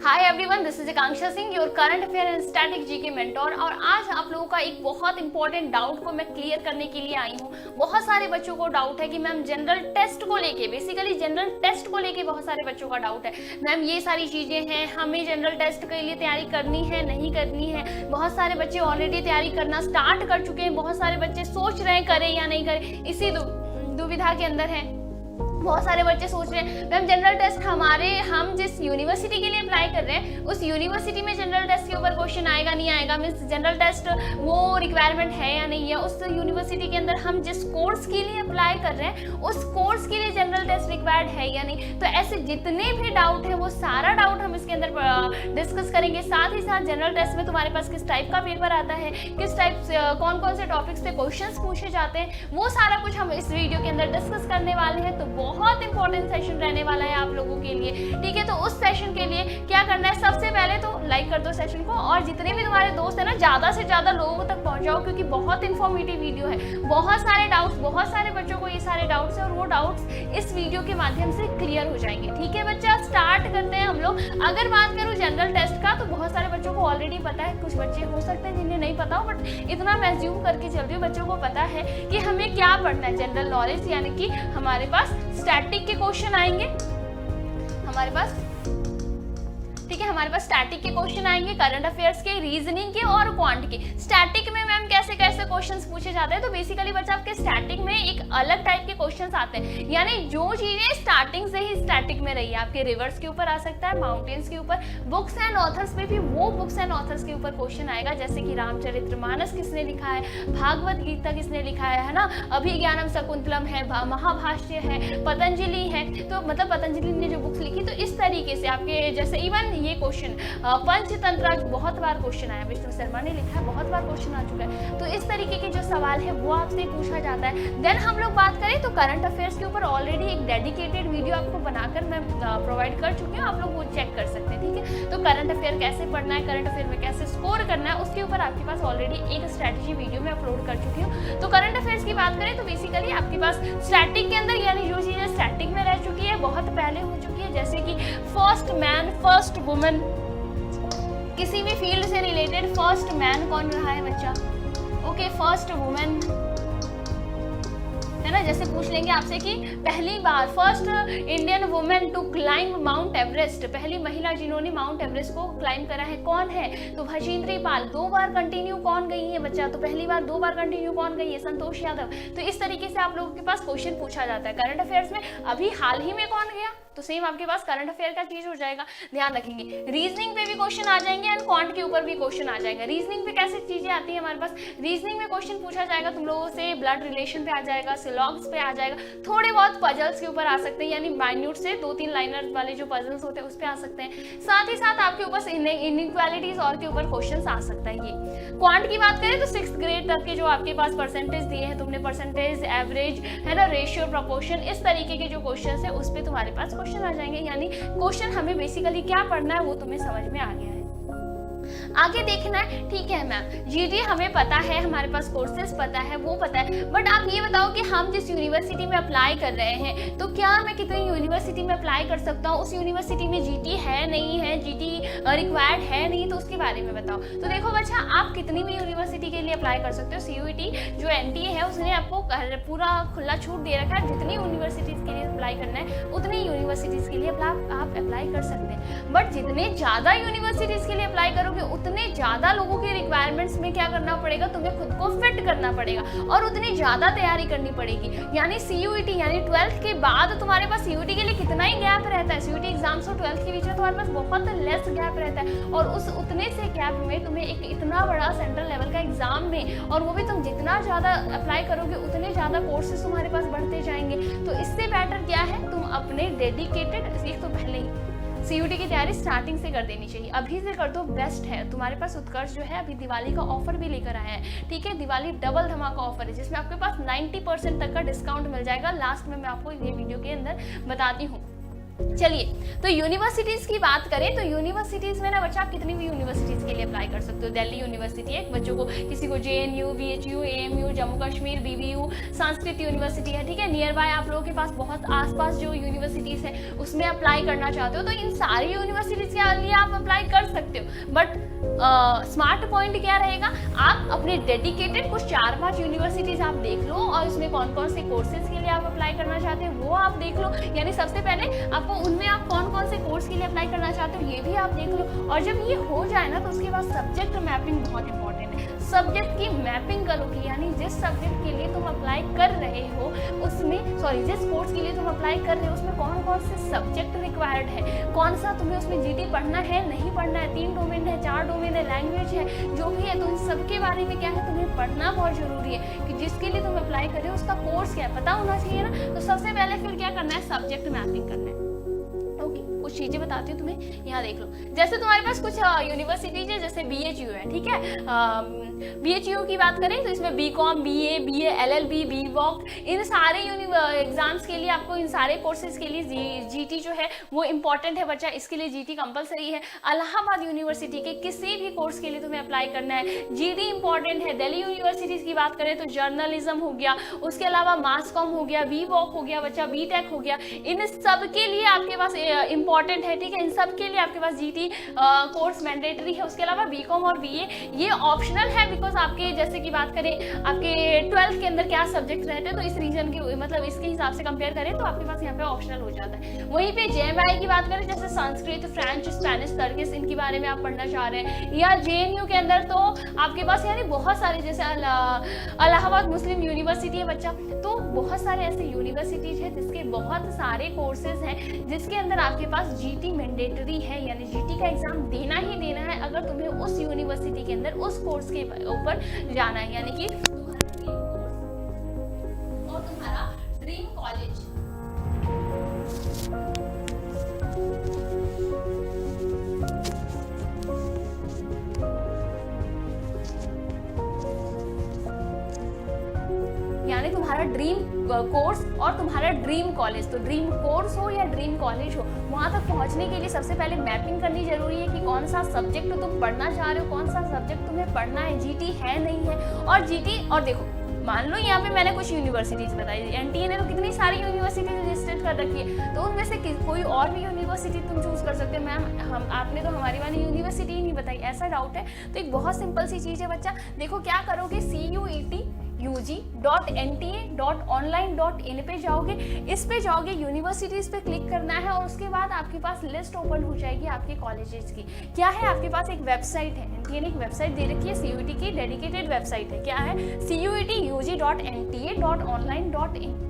Hi everyone, this is Akanksha Singh, your current affair and static GK mentor. और आज आप लोगों का एक बहुत इंपॉर्टेंट डाउट को मैं क्लियर करने के लिए आई हूँ। बहुत सारे बच्चों को डाउट है कि मैम जनरल टेस्ट को लेके, बेसिकली जनरल टेस्ट को लेके बहुत सारे बच्चों का डाउट है। मैम ये सारी चीजें हैं, हमें जनरल टेस्ट के लिए तैयारी करनी है नहीं करनी है। बहुत सारे बच्चे ऑलरेडी तैयारी करना स्टार्ट कर चुके हैं, बहुत सारे बच्चे सोच रहे हैं करें या नहीं करें, इसी दुविधा के अंदर है। बहुत सारे बच्चे सोच रहे हैं मैम जनरल टेस्ट हम जिस यूनिवर्सिटी के लिए अप्लाई कर रहे हैं उस यूनिवर्सिटी में जनरल टेस्ट के ऊपर क्वेश्चन आएगा नहीं आएगा, मीन्स जनरल टेस्ट वो रिक्वायरमेंट है या नहीं है। उस यूनिवर्सिटी के अंदर हम जिस कोर्स के लिए अप्लाई कर रहे हैं उस कोर्स के लिए जनरल टेस्ट रिक्वायर्ड है या नहीं। तो ऐसे जितने भी डाउट है वो सारा डाउट हम इसके अंदर डिस्कस करेंगे। साथ ही साथ जनरल टेस्ट में तुम्हारे पास किस टाइप का पेपर आता है, किस टाइप से कौन कौन से टॉपिक्स पे क्वेश्चंस पूछे जाते हैं, वो सारा कुछ हम इस वीडियो के अंदर डिस्कस करने वाले हैं। तो बहुत इंपॉर्टेंट सेशन रहने वाला है आप लोगों के लिए, ठीक है। तो उस सेशन के लिए क्या करना है, सबसे पहले तो लाइक कर दो सेशन को, और जितने भी तुम्हारे दोस्त है ना ज्यादा से ज्यादा लोगों तक पहुंचाओ, क्योंकि बहुत इंफॉर्मेटिव वीडियो है। बहुत सारे डाउट्स, बहुत सारे बच्चों को ये सारे डाउट्स है और वो डाउट्स इस वीडियो के माध्यम से क्लियर हो जाएंगे, ठीक है बच्चा। स्टार्ट करते हैं हम लोग। अगर बात करूं जनरल टेस्ट का, तो बहुत सारे बच्चों को ऑलरेडी पता है, कुछ बच्चे हो सकते हैं जिन्हें नहीं पता हो, बट इतना मैं ज्यूम करके चल रही हूँ, बच्चों को पता है कि हमें क्या पढ़ना है। जनरल नॉलेज यानी कि हमारे पास स्टैटिक के क्वेश्चन आएंगे हमारे पास, ठीक है। हमारे पास स्टैटिक के क्वेश्चन आएंगे, करंट अफेयर्स के, रीजनिंग के और क्वांट के। स्टैटिक में मैम कैसे कैसे क्वेश्चंस पूछे जाते हैं, तो बेसिकली बच्चा आपके स्टैटिक में एक अलग टाइप के क्वेश्चंस आते हैं, यानी जो चीजें स्टार्टिंग से ही स्टैटिक में रही है। आपके रिवर्स के ऊपर आ सकता है, माउंटेन्स के ऊपर, बुक्स एंड ऑथर्स में भी वो बुक्स एंड ऑथर्स के ऊपर क्वेश्चन आएगा, जैसे कि रामचरितमानस किसने लिखा है, भागवत गीता किसने लिखा है ना, अभिज्ञानम शकुंतलम है, महाभाष्य है, पतंजलि है। तो मतलब पतंजलि ने जो बुक्स लिखी, तो इस तरीके से आपके जैसे इवन ये क्वेश्चन पंचतंत्र बहुत बार क्वेश्चन आया, विष्णु शर्मा ने लिखा है, बहुत बार क्वेश्चन आ चुका है। तो इस तरीके के जो सवाल है वो आपसे पूछा जाता है। देन हम लोग बात करें तो करंट अफेयर्स के ऊपर ऑलरेडी एक डेडिकेटेड वीडियो आपको बनाकर मैं प्रोवाइड कर चुकी हूँ, आप लोग वो चेक कर सकते हैं, ठीक है। तो करंट अफेयर कैसे पढ़ना है, करंट अफेयर में कैसे स्कोर करना है, उसके ऊपर आपके पास ऑलरेडी एक स्ट्रैटेजी वीडियो में अपलोड कर चुकी हूँ। तो करंट अफेयर्स की बात करें तो बेसिकली आपके पास स्टैटिक के अंदर यानी जो चीजें स्टैटिक में रह चुकी है, बहुत पहले हो चुकी है, जैसे कि फर्स्ट मैन, फर्स्ट वुमन, किसी भी फील्ड से रिलेटेड फर्स्ट मैन कौन रहा है बच्चा, ओके, फर्स्ट वुमेन है ना। जैसे पूछ लेंगे आपसे कि पहली बार first Indian women to climb Mount Everest, पहली महिला जिन्होंने माउंट एवरेस्ट को क्लाइंब करा है कौन है, तो भजेंद्री पाल। 2 बार कंटिन्यू कौन गई है बच्चा, तो पहली बार 2 बार कंटिन्यू कौन गई है, संतोष यादव। तो इस तरीके से आप लोगों के पास क्वेश्चन पूछा जाता है करंट अफेयर्स में। अभी हाल ही में कौन गया, तो सेम आपके पास करंट अफेयर का चीज हो जाएगा, ध्यान रखेंगे। रीजनिंग पे भी क्वेश्चन आ जाएंगे एंड क्वांट के ऊपर भी क्वेश्चन आ जाएगा। रीजनिंग पे कैसी चीजें आती है हमारे पास, रीजनिंग में क्वेश्चन पूछा जाएगा तुम लोगों से, ब्लड रिलेशन पे आ जाएगा, सिलॉग्स पे आ जाएगा, थोड़े बहुत पजल्स के ऊपर आ सकते हैं, यानी माइन्यूट से 2-3 लाइनर वाले जो पजल्स होते हैं उस पे आ सकते हैं। साथ ही साथ आपके ऊपर इनइक्वालिटीज और के ऊपर क्वेश्चन आ सकता है। ये क्वांट की बात करें तो 6th ग्रेड तक के जो आपके पास परसेंटेज दिए हैं तुमने, परसेंटेज, एवरेज है ना, रेशियो, प्रोपोर्शन, इस तरीके के जो क्वेश्चन है उस पर तुम्हारे पास क्वेश्चन आ जाएंगे। यानी क्वेश्चन हमें बेसिकली क्या पढ़ना है वो तुम्हें समझ में आ गया है। आगे देखना है, ठीक है मैम। जीडी हमें पता है, हमारे पास कोर्सेज पता है, वो पता है, बट आप ये बताओ कि हम जिस यूनिवर्सिटी में अप्लाई कर रहे हैं तो क्या मैं कितनी यूनिवर्सिटी में अप्लाई कर सकता हूँ, उस यूनिवर्सिटी में जीटी है नहीं है, जीटी रिक्वायर्ड है नहीं, तो उसके बारे में बताओ। तो देखो बच्चा, आप कितनी भी यूनिवर्सिटी के लिए अप्लाई कर सकते हो। सीयूईटी जो एनटीए है उसने आपको पूरा खुला छूट दे रखा है, जितनी यूनिवर्सिटीज के लिए अप्लाई करना है उतनी यूनिवर्सिटीज के लिए आप अप्लाई कर सकते हैं। बट जितने ज्यादा यूनिवर्सिटीज के लिए अप्लाई करोगे उतने ज्यादा लोगों के रिक्वायरमेंट्स में क्या करना पड़ेगा, तुम्हें खुद को फिट करना पड़ेगा और उतनी ज्यादा तैयारी करनी पड़ेगी। यानी सीयूईटी यानी 12th के बाद तुम्हारे पास सीयूईटी के लिए कितना ही गैप रहता है, सीयूईटी एग्जाम्स और 12th के बीच में तुम्हारे पास बहुत लेस गैप रहता है, और उस उतने से गैप में तुम्हें एक इतना बड़ा सेंट्रल लेवल का एग्जाम में, और वो भी तुम जितना ज्यादा अप्लाई करोगे उतने ज्यादा कोर्सेज तुम्हारे पास बढ़ते जाएंगे। तो इससे बेटर क्या है, तुम अपने डेडिकेटेड, एक तो पहले ही सीयूटी की तैयारी स्टार्टिंग से कर देनी चाहिए, अभी से कर दो, बेस्ट है। तुम्हारे पास उत्कर्ष जो है अभी दिवाली का ऑफर भी लेकर आया है, ठीक है। दिवाली डबल धमाका ऑफर है जिसमें आपके पास 90% तक का डिस्काउंट मिल जाएगा। लास्ट में मैं आपको ये वीडियो के अंदर बताती हूँ, चलिए, तो यूनिवर्सिटीज की बात करें तो यूनिवर्सिटीज में ना बच्चा आप कितनी भी यूनिवर्सिटीज के लिए अप्लाई कर सकते हो। दिल्ली यूनिवर्सिटी है बच्चों को, किसी को JNU, BHU, AMU, Jammu Kashmir, BBU, Sanskrit university है, ठीक है। नियर बाय आप लोगों के पास बहुत आसपास जो यूनिवर्सिटीज है उसमें अप्लाई करना चाहते हो तो इन सारी यूनिवर्सिटीज के लिए आप अप्लाई कर सकते हो। बट स्मार्ट पॉइंट क्या रहेगा, आप अपने डेडिकेटेड कुछ 4-5 यूनिवर्सिटीज आप देख लो और उसमें कौन कौन से कोर्सेज के लिए आप अप्लाई करना चाहते हो वो आप देख लो। यानी सबसे पहले आपको उनमें आप कौन कौन से कोर्स के लिए अप्लाई करना चाहते हो ये भी आप देख लो। और जब ये हो जाए ना तो उसके बाद सब्जेक्ट मैपिंग बहुत इंपॉर्टेंट है। सब्जेक्ट की मैपिंग करो कि यानी जिस सब्जेक्ट के लिए तुम अप्लाई कर रहे हो उसमें, जिस कोर्स के लिए तुम अप्लाई कर रहे हो उसमें कौन कौन से सब्जेक्ट रिक्वायर्ड है, कौन सा तुम्हें उसमें GT पढ़ना है नहीं पढ़ना है, 3 डोमेन है, 4 डोमेन है, लैंग्वेज है, जो भी है, तो इन सबके बारे में क्या है तुम्हें पढ़ना बहुत जरूरी है कि जिसके लिए तुम अप्लाई कर रहे हो उसका कोर्स क्या है पता होना चाहिए ना। तो सबसे पहले फिर क्या करना है, सब्जेक्ट मैपिंग करना है। कुछ चीजें बताती हूँ तुम्हें, यहाँ देख लो। जैसे तुम्हारे पास कुछ यूनिवर्सिटीज है, जैसे BHU है, ठीक है। BHU की बात करें तो इसमें BCom, BA, BA, LLB, BVoc, इन सारे एग्जाम्स के लिए आपको इन सारे कोर्सेज के लिए GT जो है वो इम्पोर्टेंट है बच्चा, इसके लिए GT कंपलसरी है। इलाहाबाद यूनिवर्सिटी के किसी भी कोर्स के लिए तुम्हें अप्लाई करना है GT इंपॉर्टेंट है। दिल्ली यूनिवर्सिटीज की बात करें तो जर्नलिज्म हो गया, उसके अलावा मास कॉम हो गया, BVoc हो गया बच्चा, BTech हो गया, इन सब के लिए आपके पास इंपॉर्टेंट है, ठीक है। इन सब के लिए आपके पास GT कोर्स मैंडेटरी है। उसके अलावा BCom और BA ये ऑप्शनल है, बिकॉज आपके जैसे कि बात करें आपके 12th के अंदर क्या सब्जेक्ट रहते हैं तो इस रीजन के मतलब इसके हिसाब से कंपेयर करें तो आपके पास यहाँ पे ऑप्शनल हो जाता है। वहीं पे JMI की बात करें, जैसे संस्कृत, फ्रेंच, स्पेनिश, टर्किश, इनके बारे में आप पढ़ना चाह रहे हैं, या JNU के अंदर तो आपके पास यानी बहुत सारे, जैसे इलाहाबाद मुस्लिम यूनिवर्सिटी है बच्चा, तो बहुत सारे ऐसे यूनिवर्सिटीज है जिसके बहुत सारे कोर्सेज हैं जिसके अंदर आपके पास GT मैंडेटरी है, यानी GT का एग्जाम देना ही देना है अगर तुम्हें उस यूनिवर्सिटी के अंदर उस कोर्स के ऊपर जाना है, यानी कि तुम्हारा ड्रीम कोर्स और तुम्हारा ड्रीम कॉलेज। यानी तुम्हारा ड्रीम कोर्स और तुम्हारा ड्रीम कॉलेज, तो ड्रीम कोर्स हो या ड्रीम कॉलेज हो, वहां तक पहुंचने के लिए सबसे पहले मैपिंग करनी जरूरी है कि कौन सा सब्जेक्ट तुम पढ़ना चाह रहे हो, कौन सा सब्जेक्ट तुम्हें पढ़ना है, GT है नहीं है। और GT, और देखो मान लो यहाँ पे मैंने कुछ यूनिवर्सिटीज बताई, NTA ने तो कितनी सारी यूनिवर्सिटीज रजिस्टर कर रखी है, तो उनमें से कोई और भी यूनिवर्सिटी तुम चूज कर सकते हो। मैम आपने तो हमारी वाली यूनिवर्सिटी ही नहीं बताई, ऐसा डाउट है तो एक बहुत सिंपल सी चीज है बच्चा, देखो क्या करोगे, CUET.UG.NTA.online.in पे जाओगे, इस पे जाओगे, यूनिवर्सिटीज पे क्लिक करना है और उसके बाद आपके पास लिस्ट ओपन हो जाएगी आपके कॉलेजेस की। क्या है, आपके पास एक वेबसाइट है, NTA ने एक वेबसाइट दे रखी है, CUET की डेडिकेटेड वेबसाइट है, क्या है, CUET.UG.NTA.online.in।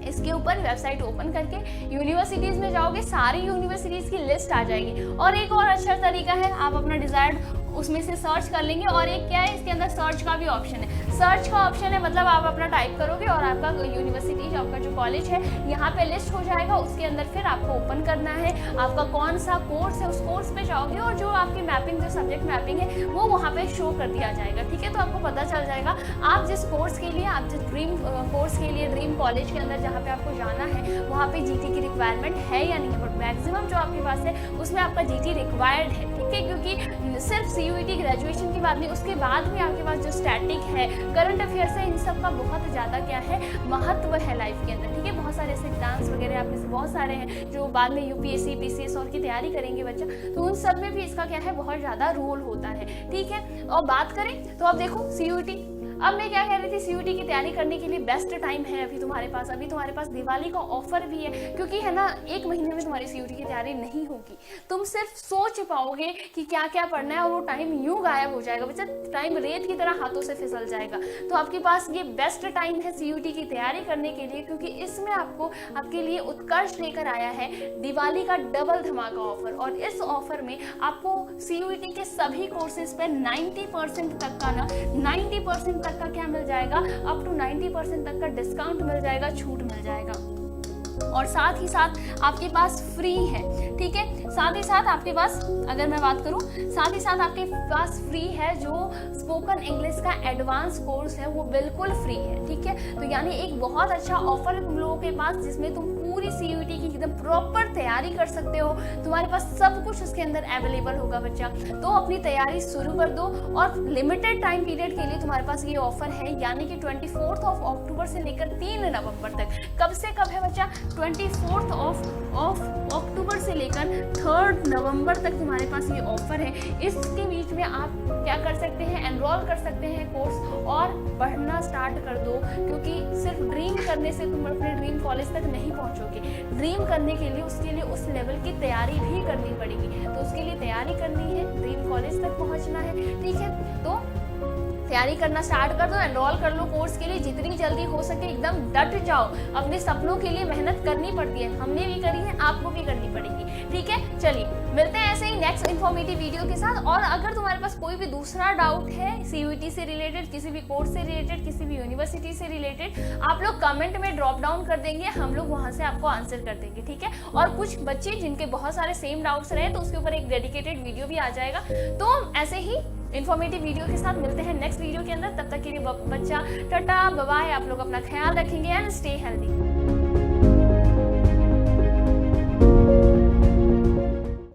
इसके ऊपर वेबसाइट ओपन करके यूनिवर्सिटीज में जाओगे, सारी यूनिवर्सिटीज की लिस्ट आ जाएगी। और एक और अच्छा तरीका है, आप अपना डिजायर्ड उसमें से सर्च कर लेंगे, और एक क्या है, इसके अंदर सर्च का भी ऑप्शन है। सर्च का ऑप्शन है मतलब आप अपना टाइप करोगे और आपका यूनिवर्सिटी, आपका जो कॉलेज है यहाँ पे लिस्ट हो जाएगा। उसके अंदर फिर आपको ओपन करना है, आपका कौन सा कोर्स है उस कोर्स पे जाओगे और जो आपकी मैपिंग, जो सब्जेक्ट मैपिंग है वो वहाँ पे शो कर दिया जाएगा, ठीक है। तो आपको पता चल जाएगा आप जिस कोर्स के लिए, आप जिस ड्रीम कोर्स के लिए, ड्रीम कॉलेज के अंदर जहाँ पे आपको जाना है वहाँ पे GT की रिक्वायरमेंट है या नहीं है। बट मैक्सिमम जो आपके पास है उसमें आपका GT रिक्वायर्ड है, ठीक है, क्योंकि सिर्फ CUET ग्रेजुएशन की बात नहीं, उसके बाद भी आपके पास जो स्टैटिक है, करंट अफेयर्स है, इन सब का बहुत ज़्यादा क्या है, महत्व है लाइफ के अंदर, ठीक है। बहुत सारे ऐसे एग्जाम्स वगैरह आप में से बहुत सारे हैं जो बाद में UPSC, PCS और की तैयारी करेंगे बच्चा, तो उन सब में भी इसका क्या है, बहुत ज़्यादा रोल होता है, ठीक है। और बात करें तो अब देखो CUET, अब मैं क्या कह रही थी, CUET की तैयारी करने के लिए बेस्ट टाइम है अभी तुम्हारे पास, अभी तुम्हारे पास दिवाली का ऑफर भी है, क्योंकि है ना 1 महीने में तुम्हारी CUET की तैयारी नहीं होगी, तुम सिर्फ सोच पाओगे कि क्या क्या पढ़ना है और वो टाइम यूं गायब हो जाएगा बच्चा, टाइम रेत की तरह हाथों से फिसल जाएगा। तो आपके पास ये बेस्ट टाइम है CUET की तैयारी करने के लिए, क्योंकि इसमें आपको आपके लिए उत्कर्ष लेकर आया है दिवाली का डबल धमाका ऑफर। और इस ऑफर में आपको CUET के सभी कोर्सेज पे 90% तक का ना 90% तक का क्या मिल जाएगा, अप टू 90% तक का डिस्काउंट मिल जाएगा, छूट मिल जाएगा। और साथ ही साथ आपके पास फ्री है, ठीक है। साथ ही साथ आपके पास, अगर मैं बात करूं, साथ ही साथ आपके पास फ्री है जो स्पोकन इंग्लिश का एडवांस कोर्स है, वो बिल्कुल फ्री है, ठीक है। तो यानी एक बहुत अच्छा ऑफर है तुम लोगों के पास, जिसमें तुम पूरी भी सीयूईटी की एकदम प्रॉपर तैयारी कर सकते हो। तुम्हारे पास सब कुछ उसके अंदर अवेलेबल होगा बच्चा। तो अपनी तैयारी शुरू कर दो और लिमिटेड टाइम पीरियड के लिए तुम्हारे पास ये ऑफर है, यानी कि 24 अक्टूबर से लेकर 3 नवंबर तक। कब से कब है बच्चा? 24 अक्टूबर से लेकर 3 नवंबर तक तुम्हारे पास ये ऑफर है। इसके बीच में आप क्या कर सकते हैं, एनरोल कर सकते हैं कोर्स और पढ़ना स्टार्ट कर दो, क्योंकि सिर्फ ड्रीम करने से तुम अपने ड्रीम कॉलेज तक नहीं पहुंचोगे। ड्रीम करने के लिए उसके लिए उस लेवल की तैयारी भी करनी पड़ेगी। तो उसके लिए तैयारी करनी है, ड्रीम कॉलेज तक पहुंचना है, ठीक है। तो तैयारी करना स्टार्ट कर दो, एनरोल कर लो कोर्स के लिए, जितनी जल्दी हो सके एकदम डट जाओ। अपने सपनों के लिए मेहनत करनी पड़ती है, हमने भी करी है, आपको भी करनी पड़ेगी, ठीक है। चलिए मिलते हैं ऐसे ही नेक्स्ट इन्फॉर्मेटिव वीडियो के साथ। और अगर तुम्हारे पास कोई भी दूसरा डाउट है सीयूईटी से रिलेटेड, किसी भी कोर्स से रिलेटेड, किसी भी यूनिवर्सिटी से रिलेटेड, आप लोग कमेंट में ड्रॉप डाउन कर देंगे, हम लोग वहां से आपको आंसर कर देंगे, ठीक है। और कुछ बच्चे जिनके बहुत सारे सेम डाउट्स रहे तो उसके ऊपर एक डेडिकेटेड वीडियो भी आ जाएगा। तो ऐसे ही इन्फॉर्मेटिव वीडियो के साथ मिलते हैं नेक्स्ट वीडियो के अंदर। तब तक के लिए बच्चा टाटा बाय बाय। आप लोग अपना ख्याल रखेंगे एंड स्टे हेल्दी।